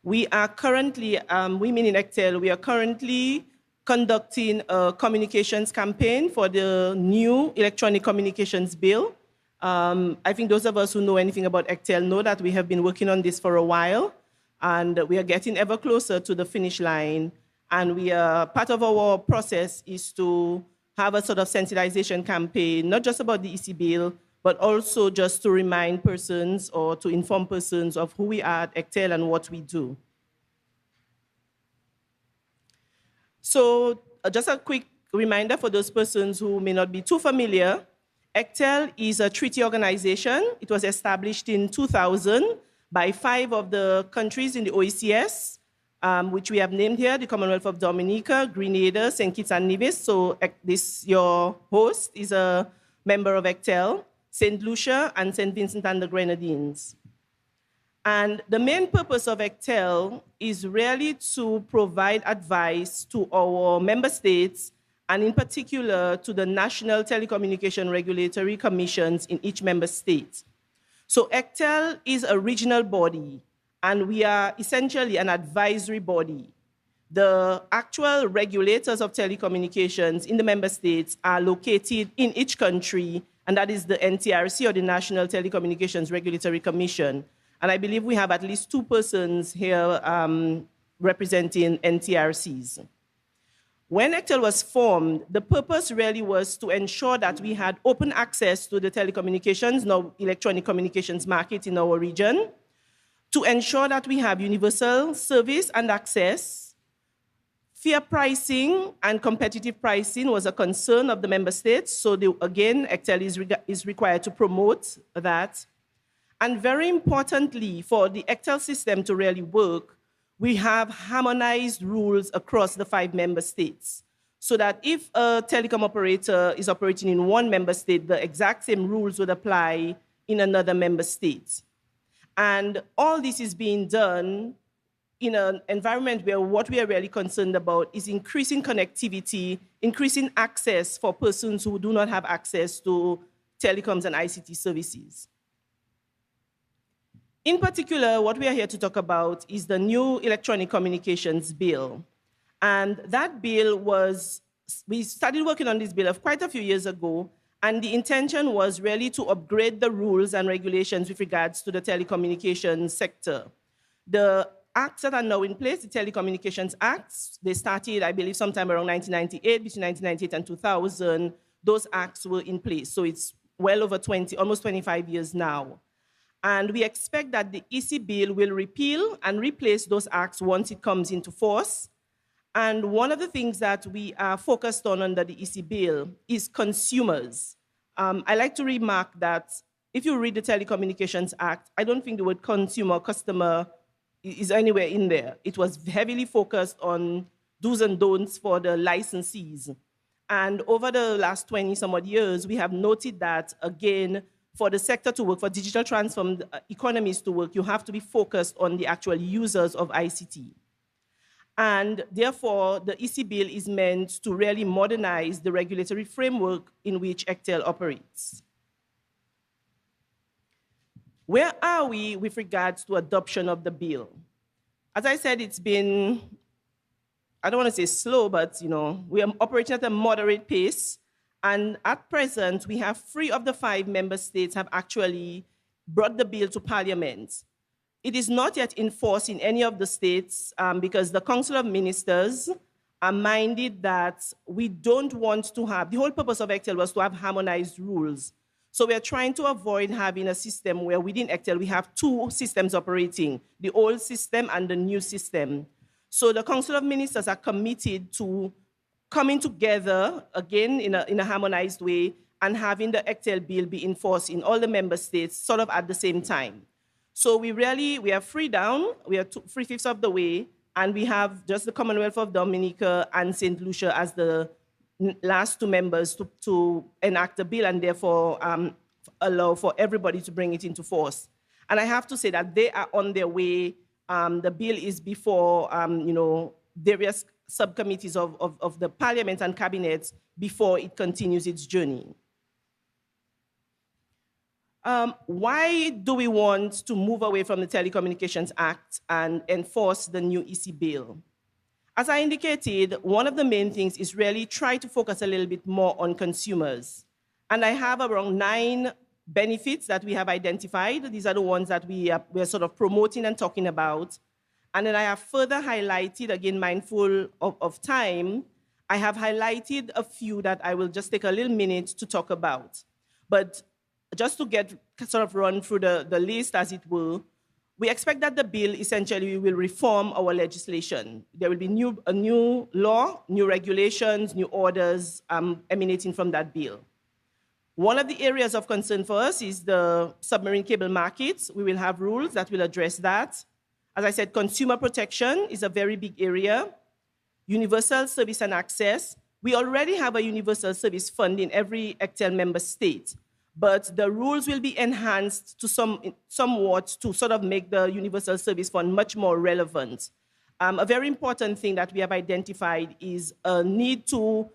We are currently, women in ECTEL, we are currently conducting a communications campaign for the new electronic communications bill. I think those of us who know anything about ECTEL know that we have been working on this for a while, and we are getting ever closer to the finish line. And part of our process is to have a sort of sensitization campaign, not just about the EC bill, but also just to remind persons or to inform persons of who we are at ECTEL and what we do. So just a quick reminder for those persons who may not be too familiar, ECTEL is a treaty organization. It was established in 2000 by 5 of the countries in the OECS, which we have named here, the Commonwealth of Dominica, Grenada, St. Kitts and Nevis. So your host is a member of ECTEL, St. Lucia, and St. Vincent and the Grenadines. And the main purpose of ECTEL is really to provide advice to our member states, and in particular to the national telecommunication regulatory commissions in each member state. So ECTEL is a regional body, and we are essentially an advisory body. The actual regulators of telecommunications in the member states are located in each country, and that is the NTRC, or the National Telecommunications Regulatory Commission. And I believe we have at least 2 persons here representing NTRCs. When ECTEL was formed, the purpose really was to ensure that we had open access to the telecommunications, now electronic communications market in our region, to ensure that we have universal service and access. Fair pricing and competitive pricing was a concern of the member states, so again, ECTEL is required to promote that. And very importantly, for the ECTEL system to really work, we have harmonized rules across the 5 member states, so that if a telecom operator is operating in one member state, the exact same rules would apply in another member state. And all this is being done in an environment where what we are really concerned about is increasing connectivity, increasing access for persons who do not have access to telecoms and ICT services. In particular, what we are here to talk about is the new electronic communications bill. And that bill we started working on this bill quite a few years ago, and the intention was really to upgrade the rules and regulations with regards to the telecommunications sector. The acts that are now in place, the Telecommunications Acts, they started, I believe, sometime around 1998, between 1998 and 2000, those acts were in place. So it's well over almost 25 years now. And we expect that the EC bill will repeal and replace those acts once it comes into force. And one of the things that we are focused on under the EC bill is consumers. I like to remark that if you read the Telecommunications Act, I don't think the word consumer or customer is anywhere in there. It was heavily focused on do's and don'ts for the licensees. And over the last 20 some odd years, we have noted that, again, for the sector to work, for digital transformed economies to work, you have to be focused on the actual users of ICT. And therefore, the EC bill is meant to really modernize the regulatory framework in which ECTEL operates. Where are we with regards to adoption of the bill? As I said, it's been, I don't want to say slow, but we are operating at a moderate pace. And at present, we have 3 of the 5 member states have actually brought the bill to Parliament. It is not yet in force in any of the states because the Council of Ministers are minded that we don't want to have, the whole purpose of ECTEL was to have harmonized rules. So we're trying to avoid having a system where within ECTEL we have 2 systems operating, the old system and the new system. So the Council of Ministers are committed to coming together, again, in a harmonized way, and having the ECTEL bill be enforced in all the member states sort of at the same time. So we are 3 down, we are 3/5 of the way, and we have just the Commonwealth of Dominica and St. Lucia as the last 2 members to enact the bill and therefore allow for everybody to bring it into force. And I have to say that they are on their way. The bill is before, various subcommittees of the Parliament and Cabinet before it continues its journey. Why do we want to move away from the Telecommunications Act and enforce the new EC bill? As I indicated, one of the main things is really try to focus a little bit more on consumers. And I have around 9 benefits that we have identified. These are the ones that we're sort of promoting and talking about. And then I have further highlighted, again, mindful of time, I have highlighted a few that I will just take a little minute to talk about. But just to sort of run through the list, as it were, we expect that the bill essentially will reform our legislation. There will be a new law, new regulations, new orders emanating from that bill. One of the areas of concern for us is the submarine cable markets. We will have rules that will address that. As I said, consumer protection is a very big area. Universal service and access. We already have a universal service fund in every ECTEL member state, but the rules will be enhanced to somewhat to sort of make the universal service fund much more relevant. A very important thing that we have identified is a need to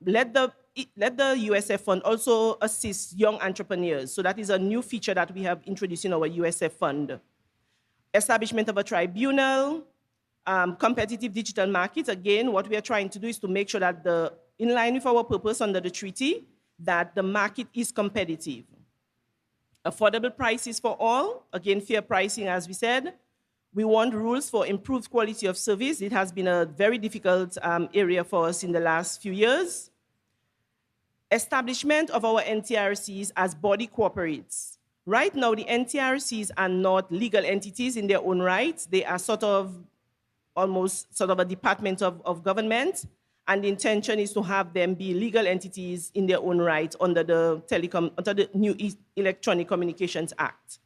let the USF fund also assist young entrepreneurs. So that is a new feature that we have introduced in our USF fund. Establishment of a tribunal, competitive digital markets. Again, what we are trying to do is to make sure that in line with our purpose under the treaty, that the market is competitive. Affordable prices for all. Again, fair pricing, as we said. We want rules for improved quality of service. It has been a very difficult area for us in the last few years. Establishment of our NTRCs as body corporates. Right now, the NTRCs are not legal entities in their own right. They are almost sort of a department of government, and the intention is to have them be legal entities in their own right under the new Electronic Communications Act.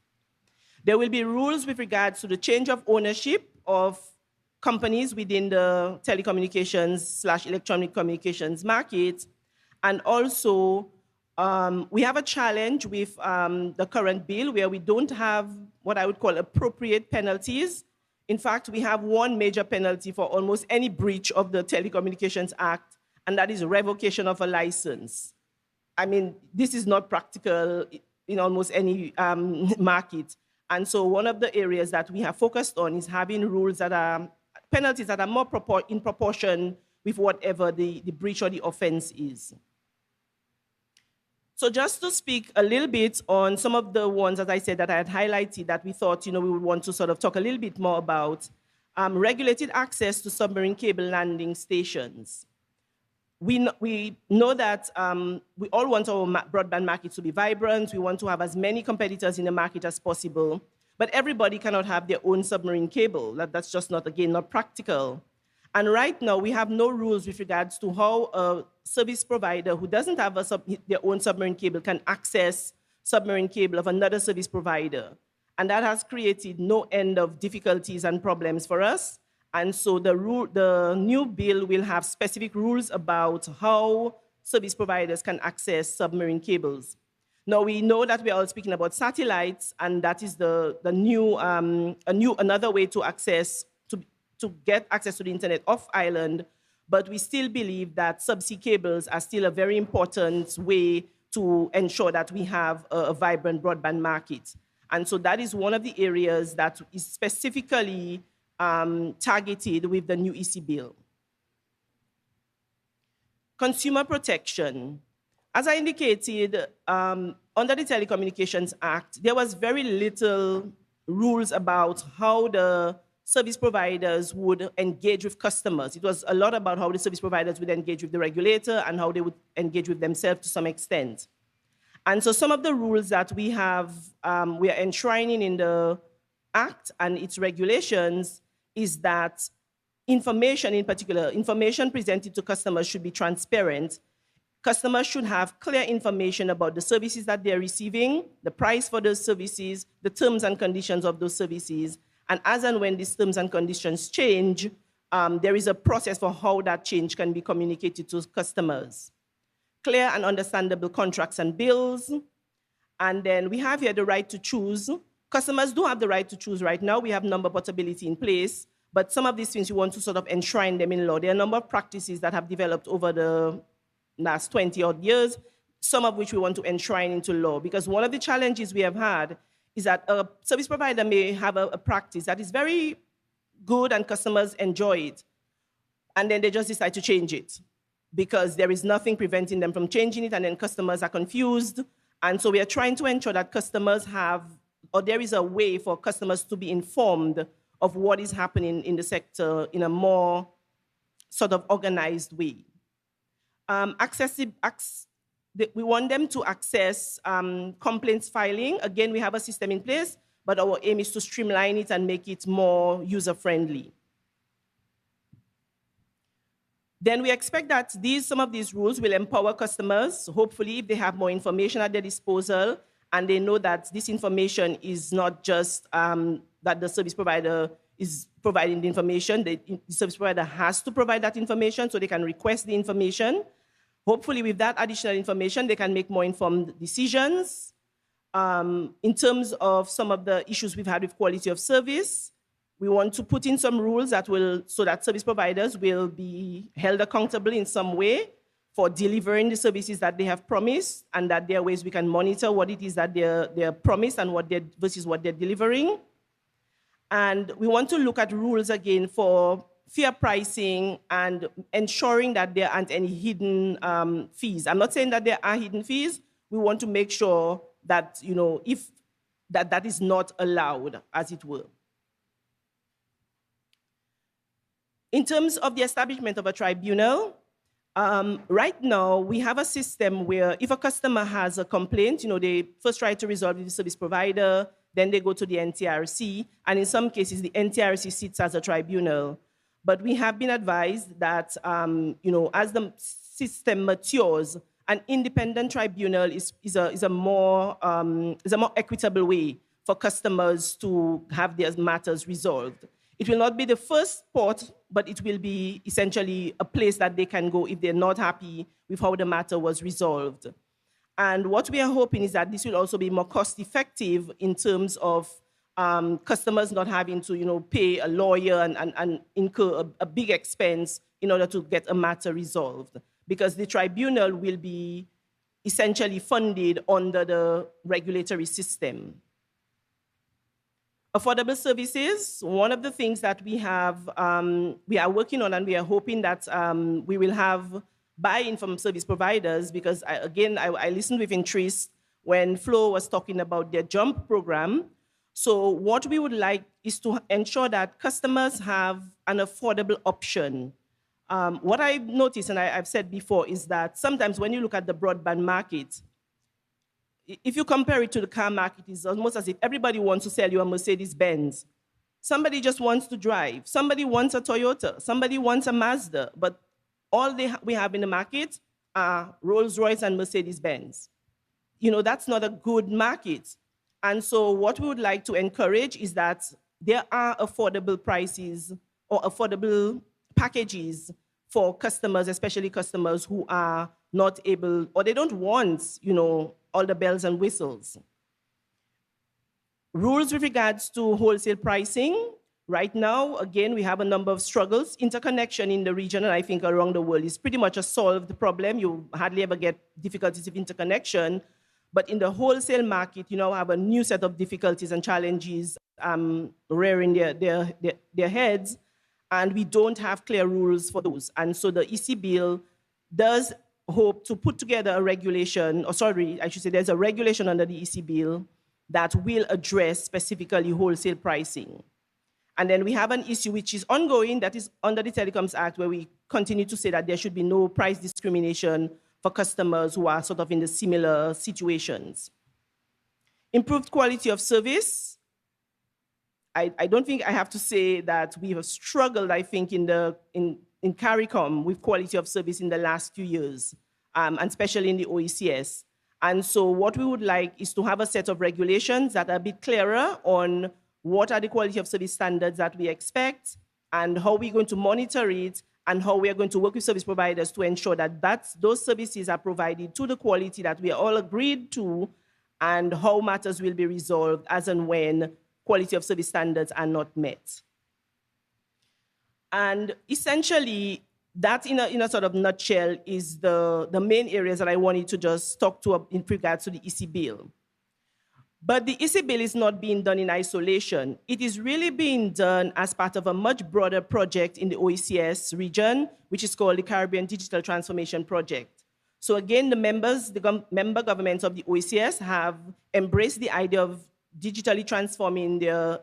There will be rules with regards to the change of ownership of companies within the telecommunications/electronic communications market, and also we have a challenge with the current bill where we don't have what I would call appropriate penalties. In fact, we have one major penalty for almost any breach of the Telecommunications Act, and that is revocation of a license. I mean, this is not practical in almost any market. And so one of the areas that we have focused on is having rules that are, penalties that are more in proportion with whatever the breach or the offense is. So just to speak a little bit on some of the ones, as I said, that I had highlighted that we thought we would want to sort of talk a little bit more about. Regulated access to submarine cable landing stations. We know that we all want our broadband market to be vibrant. We want to have as many competitors in the market as possible, but everybody cannot have their own submarine cable. That's just not, again, not practical. And right now, we have no rules with regards to how a service provider who doesn't have their own submarine cable can access submarine cable of another service provider. And that has created no end of difficulties and problems for us. And so the new bill will have specific rules about how service providers can access submarine cables. Now, we know that we are all speaking about satellites, and that is another way to get access to the internet off island, but we still believe that subsea cables are still a very important way to ensure that we have a vibrant broadband market. And so that is one of the areas that is specifically targeted with the new EC bill. Consumer protection. As I indicated, under the Telecommunications Act, there was very little rules about how the service providers would engage with customers. It was a lot about how the service providers would engage with the regulator and how they would engage with themselves to some extent. And so some of the rules that we have, we are enshrining in the Act and its regulations is that information, in particular, information presented to customers should be transparent. Customers should have clear information about the services that they're receiving, the price for those services, the terms and conditions of those services, and as and when these terms and conditions change, there is a process for how that change can be communicated to customers. Clear and understandable contracts and bills. And then we have here the right to choose. Customers do have the right to choose right now. We have number portability in place, but some of these things we want to sort of enshrine them in law. There are a number of practices that have developed over the last 20-odd years. some of which we want to enshrine into law. Because one of the challenges we have had is that a service provider may have a practice that is very good and customers enjoy it, and then they just decide to change it because there is nothing preventing them from changing it, and then customers are confused. And so we are trying to ensure that customers have, or there is a way for customers to be informed of what is happening in the sector in a more sort of organized way. We want them to access complaints filing. Again, we have a system in place, but our aim is to streamline it and make it more user-friendly. Then we expect that some of these rules will empower customers, hopefully, if they have more information at their disposal, and they know that this information is not just that the service provider is providing the information. The service provider has to provide that information so they can request the information. Hopefully, with that additional information, they can make more informed decisions. In terms of some of the issues we've had with quality of service, we want to put in some rules so that service providers will be held accountable in some way for delivering the services that they have promised, and that there are ways we can monitor what it is that they're promised and versus what they're delivering. And we want to look at rules again for fair pricing and ensuring that there aren't any hidden fees. I'm not saying that there are hidden fees. We want to make sure that, if that is not allowed, as it were. In terms of the establishment of a tribunal, right now we have a system where if a customer has a complaint, they first try to resolve it with the service provider, then they go to the NTRC, and in some cases the NTRC sits as a tribunal. But we have been advised that, as the system matures, an independent tribunal is a more equitable way for customers to have their matters resolved. It will not be the first port, but it will be essentially a place that they can go if they're not happy with how the matter was resolved. And what we are hoping is that this will also be more cost-effective in terms of customers not having to, pay a lawyer and incur a big expense in order to get a matter resolved, because the tribunal will be essentially funded under the regulatory system. Affordable services, one of the things that we are working on, and we are hoping that we will have buy-in from service providers, because I listened with interest when Flo was talking about their JUMP program. So what we would like is to ensure that customers have an affordable option. What I've noticed, and I've said before, is that sometimes when you look at the broadband market, if you compare it to the car market, it's almost as if everybody wants to sell you a Mercedes-Benz. Somebody just wants to drive. Somebody wants a Toyota. Somebody wants a Mazda. But all we have in the market are Rolls-Royce and Mercedes-Benz. That's not a good market. And so what we would like to encourage is that there are affordable prices or affordable packages for customers, especially customers who are not able, or they don't want, all the bells and whistles. Rules with regards to wholesale pricing. Right now, again, we have a number of struggles. Interconnection in the region, and I think around the world, is pretty much a solved problem. You hardly ever get difficulties of interconnection. But in the wholesale market, have a new set of difficulties and challenges rearing their heads, and we don't have clear rules for those. And so the EC bill does hope to put together a regulation, there's a regulation under the EC bill that will address specifically wholesale pricing. And then we have an issue which is ongoing, that is under the Telecoms Act, where we continue to say that there should be no price discrimination for customers who are sort of in the similar situations. Improved quality of service. I don't think I have to say that we have struggled, I think, in CARICOM with quality of service in the last few years, and especially in the OECS. And so what we would like is to have a set of regulations that are a bit clearer on what are the quality of service standards that we expect, and how we're going to monitor it, and how we are going to work with service providers to ensure that those services are provided to the quality that we are all agreed to, and how matters will be resolved as and when quality of service standards are not met. And essentially, that in a sort of nutshell is the main areas that I wanted to just talk to in regards to the EC bill. But the EC bill is not being done in isolation. It is really being done as part of a much broader project in the OECS region, which is called the Caribbean Digital Transformation Project. So again, the member governments of the OECS have embraced the idea of digitally transforming their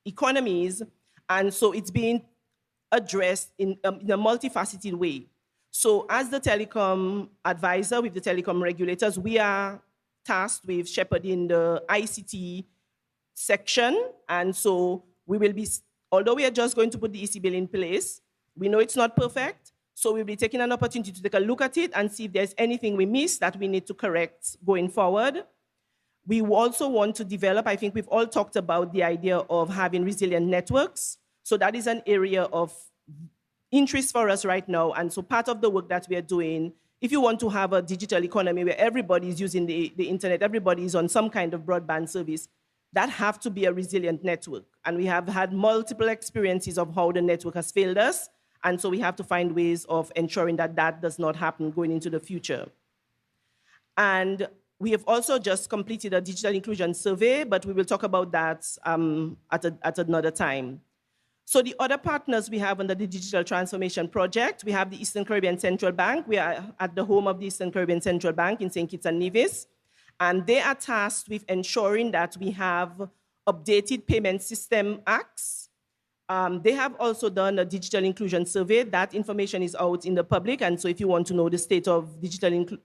economies, and so it's being addressed in a multifaceted way. So as the telecom advisor with the telecom regulators, we are tasked with shepherding the ICT section. And so we will be, although we are just going to put the EC bill in place, we know it's not perfect. So we'll be taking an opportunity to take a look at it and see if there's anything we missed that we need to correct going forward. We also want to develop, I think we've all talked about the idea of having resilient networks. So that is an area of interest for us right now. And so part of the work that we are doing, if you want to have a digital economy where everybody is using the internet, everybody is on some kind of broadband service, that have to be a resilient network. And we have had multiple experiences of how the network has failed us. And so we have to find ways of ensuring that that does not happen going into the future. And we have also just completed a digital inclusion survey, but we will talk about that at another time. So the other partners we have under the Digital Transformation Project, we have the Eastern Caribbean Central Bank. We are at the home of the Eastern Caribbean Central Bank in St. Kitts and Nevis. And they are tasked with ensuring that we have updated payment system acts. They have also done a digital inclusion survey. That information is out in the public. And so if you want to know the state of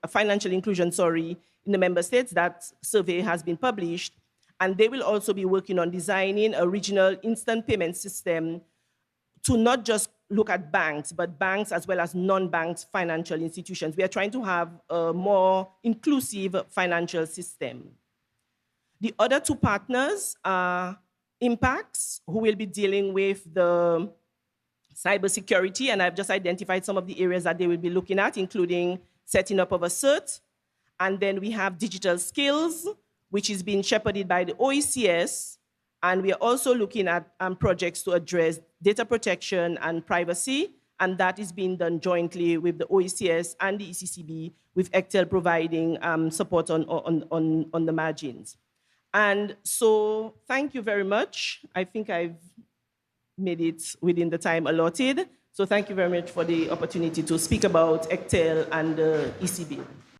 financial inclusion, in the member states, that survey has been published. And they will also be working on designing a regional instant payment system to not just look at banks, but banks as well as non-bank financial institutions. We are trying to have a more inclusive financial system. The other two partners are Impacts, who will be dealing with the cybersecurity, and I've just identified some of the areas that they will be looking at, including setting up of a CERT. And then we have digital skills, which is being shepherded by the OECS, and we are also looking at projects to address data protection and privacy, and that is being done jointly with the OECS and the ECCB, with ECTEL providing support on the margins. And so thank you very much. I think I've made it within the time allotted. So thank you very much for the opportunity to speak about ECTEL and the ECB.